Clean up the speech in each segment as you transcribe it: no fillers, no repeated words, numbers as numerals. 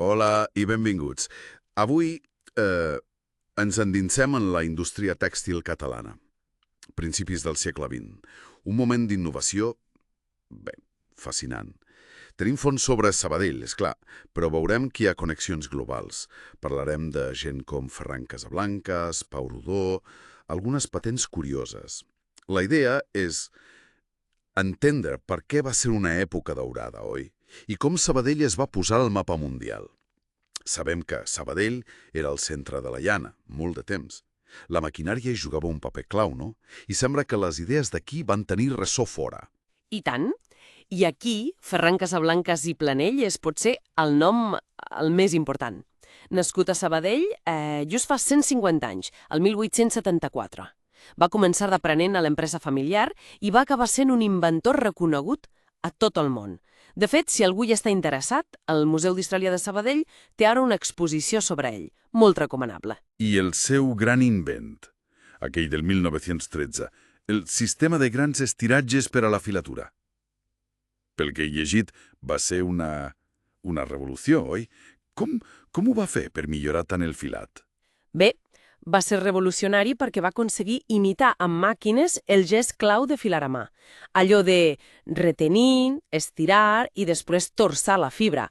Hola i benvinguts. Avui ens endinsem en la indústria tèxtil catalana, principis del segle XX. Un moment d'innovació, bé, fascinant. Tenim fons sobre Sabadell, és clar, però veurem que hi ha connexions globals. Parlarem de gent com Ferran Casablancas, Pau Rodó, algunes patents curioses. La idea és entendre per què va ser una època daurada, oi? I com Sabadell es va posar al mapa mundial. Sabem que Sabadell era el centre de la llana, molt de temps. La maquinària hi jugava un paper clau, no? I sembla que les idees d'aquí van tenir ressò fora. I tant. I aquí, Ferran Casablancas i Planell és potser el nom el més important. Nascut a Sabadell just fa 150 anys, el 1874. Va començar d'aprenent a l'empresa familiar i va acabar sent un inventor reconegut a tot el món. De fet, si algú hi està interessat, el Museu d'Història de Sabadell té ara una exposició sobre ell, molt recomanable. I el seu gran invent, aquell del 1913, el sistema de grans estiratges per a la filatura. Pel que he llegit, va ser una revolució, oi? Com ho va fer per millorar tant el filat? Bé, va ser revolucionari perquè va aconseguir imitar amb màquines el gest clau de filar a mà. Allò de retenir, estirar i després torçar la fibra.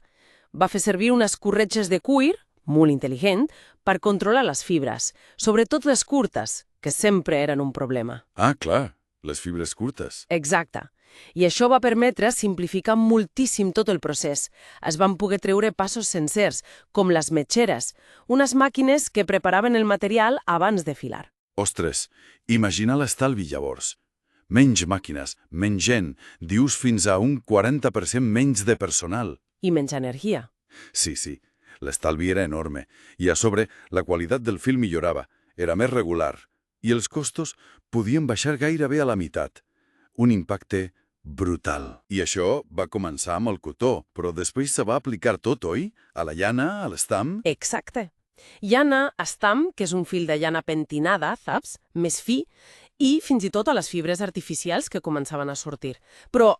Va fer servir unes corretges de cuir, molt intel·ligent, per controlar les fibres, sobretot les curtes, que sempre eren un problema. Ah, clar, les fibres curtes. Exacte. I això va permetre simplificar moltíssim tot el procés. Es van poder treure passos sencers, com les metxeres, unes màquines que preparaven el material abans de filar. Ostres, imagina l'estalvi llavors. Menys màquines, menys gent, dius fins a un 40% menys de personal. I menys energia. Sí, l'estalvi era enorme. I a sobre, la qualitat del fil millorava, era més regular. I els costos podien baixar gairebé a la meitat. Un impacte brutal. I això va començar amb el cotó, però després se va aplicar tot, oi? A la llana, a l'estam... Exacte. Llana, estam, que és un fil de llana pentinada, saps? Més fi, i fins i tot a les fibres artificials que començaven a sortir. Però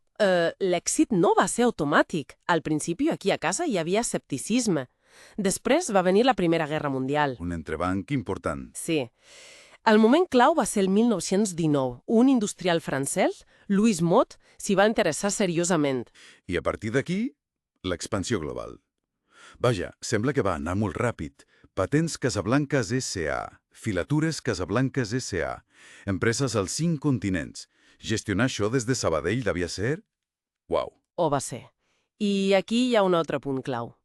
l'èxit no va ser automàtic. Al principi, aquí a casa, hi havia escepticisme. Després va venir la Primera Guerra Mundial. Un entrebanc important. Sí. El moment clau va ser el 1919. Un industrial francès, Louis Mott, s'hi va interessar seriosament. I a partir d'aquí, l'expansió global. Vaja, sembla que va anar molt ràpid. Patents Casablancas S.A., Filatures Casablancas S.A., empreses als 5 continents. Gestionar això des de Sabadell devia ser... Uau! Ho va ser. I aquí hi ha un altre punt clau.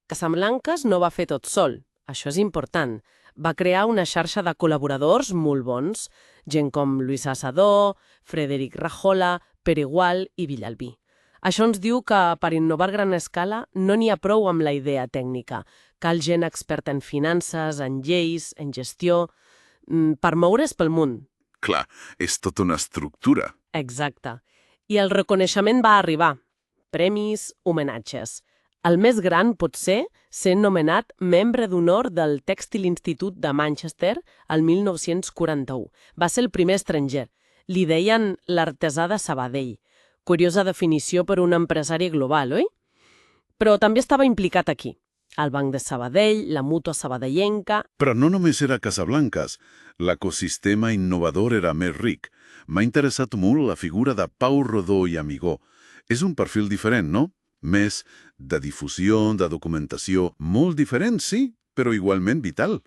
Casablancas no va fer tot sol. Això és important. Va crear una xarxa de col·laboradors molt bons, gent com Luis Assador, Frederic Rajola, Pere Gual i Villalbí. Això ens diu que per innovar a gran escala no n'hi ha prou amb la idea tècnica. Cal gent experta en finances, en lleis, en gestió, per moure's pel món. Clar, és tota una estructura. Exacte. I el reconeixement va arribar. Premis, homenatges. El més gran pot ser nomenat membre d'honor del Tèxtil Institute de Manchester el 1941. Va ser el primer estranger. Li deien l'artesà de Sabadell. Curiosa definició per un empresari global, oi? Però també estava implicat aquí. El Banc de Sabadell, la Mútua Sabadellenca... Però no només era Casablancas. L'ecosistema innovador era més ric. M'ha interessat molt la figura de Pau Rodó i Amigó. És un perfil diferent, no? Més de difusió, de documentació, molt diferent, sí, però igualment vital.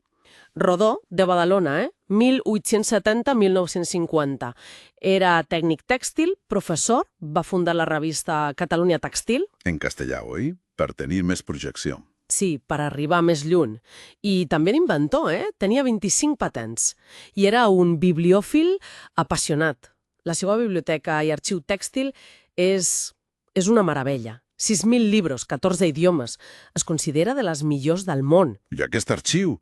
Rodó, de Badalona, 1870-1950. Era tècnic tèxtil, professor, va fundar la revista Catalunya Textil. En castellà, oi? Per tenir més projecció. Sí, per arribar més lluny. I també d'inventor, Tenia 25 patents. I era un bibliòfil apassionat. La seva biblioteca i arxiu tèxtil és una meravella. 6.000 llibres, 14 idiomes. Es considera de les millors del món. I aquest arxiu,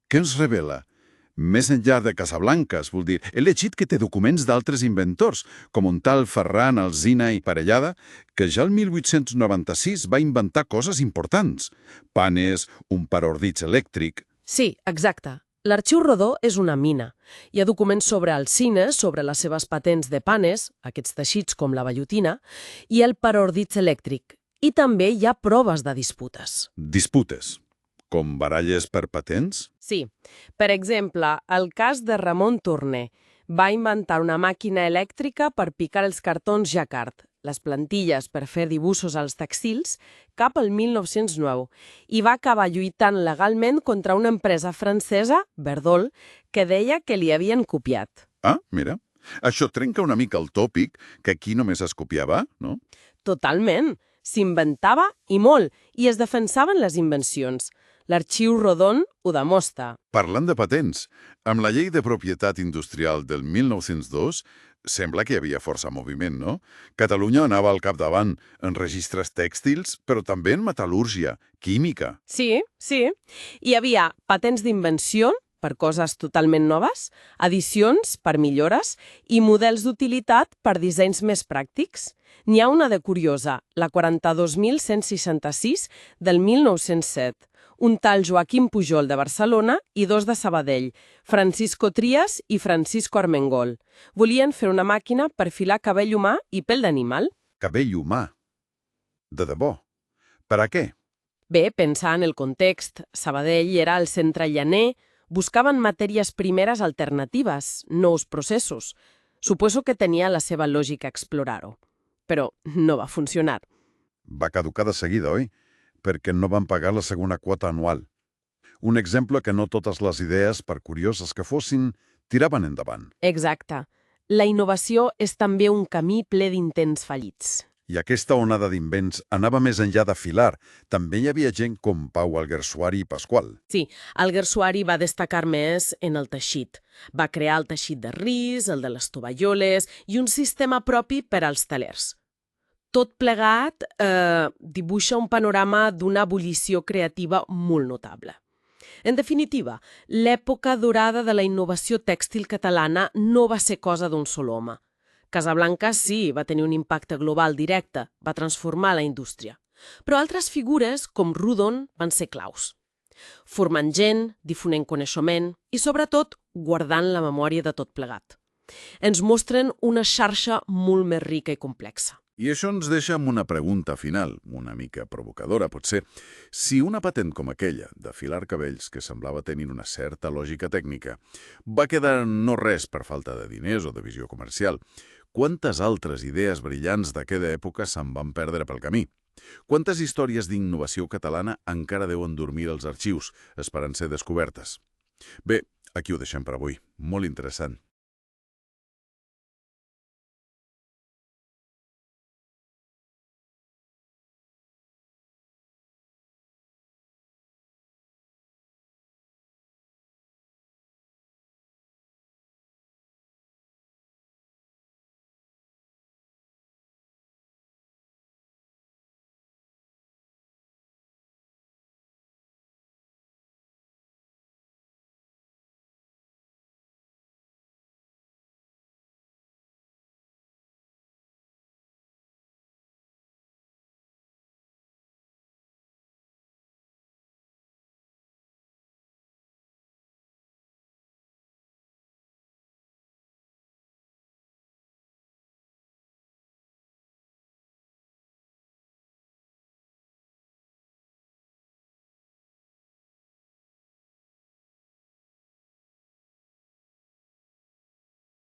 què ens revela? Més enllà de Casablancas, vol dir, he llegit que té documents d'altres inventors, com un tal Ferran Alsina i Parellada, que ja el 1896 va inventar coses importants. Panes, un parordits elèctric... Sí, exacte. L'arxiu Rodó és una mina. Hi ha documents sobre Alsina, sobre les seves patents de panes, aquests teixits com la vellutina, i el parordits elèctric. I també hi ha proves de disputes. Disputes, com baralles per patents? Sí. Per exemple, el cas de Ramon Turner va inventar una màquina elèctrica per picar els cartons jacquard, les plantilles per fer dibuixos als textils, cap al 1909, i va acabar lluitant legalment contra una empresa francesa, Verdol, que deia que li havien copiat. Ah, mira, això trenca una mica el tòpic que aquí només es copiava, no? Totalment. S'inventava i molt, i es defensaven les invencions. L'arxiu Rodon ho demostra. Parlant de patents, amb la llei de propietat industrial del 1902, sembla que hi havia força moviment, no? Catalunya anava al capdavant en registres tèxtils, però també en metal·lúrgia, química. Sí, sí. Hi havia patents d'invenció, per coses totalment noves, edicions per millores i models d'utilitat per dissenys més pràctics. N'hi ha una de curiosa, la 42.166 del 1907. Un tal Joaquim Pujol de Barcelona i dos de Sabadell, Francisco Trias i Francisco Armengol. Volien fer una màquina per filar cabell humà i pell d'animal. Cabell humà. De debò. Per a què? Bé, pensar en el context, Sabadell era el centre llaner, buscaven matèries primeres alternatives, nous processos. Suposo que tenia la seva lògica explorar-ho. Però no va funcionar. Va caducar de seguida, oi? Perquè no van pagar la segona quota anual. Un exemple que no totes les idees, per curioses que fossin, tiraven endavant. Exacte. La innovació és també un camí ple d'intents fallits. I aquesta onada d'invents anava més enllà de filar. També hi havia gent com Pau Alguersuari i Pasqual. Sí, Alguersuari va destacar més en el teixit. Va crear el teixit de ris, el de les tovalloles i un sistema propi per als telers. Tot plegat dibuixa un panorama d'una ebullició creativa molt notable. En definitiva, l'època dorada de la innovació tèxtil catalana no va ser cosa d'un sol home. Casablanca sí, va tenir un impacte global directe, va transformar la indústria. Però altres figures, com Rudon, van ser claus. Formant gent, difonent coneixement i, sobretot, guardant la memòria de tot plegat. Ens mostren una xarxa molt més rica i complexa. I això ens deixa amb una pregunta final, una mica provocadora, potser. Si una patent com aquella, de filar cabells, que semblava tenir una certa lògica tècnica, va quedar no res per falta de diners o de visió comercial, quantes altres idees brillants d'aquella època se'n van perdre pel camí? Quantes històries d'innovació catalana encara deuen dormir als arxius, esperant ser descobertes? Bé, aquí ho deixem per avui. Molt interessant.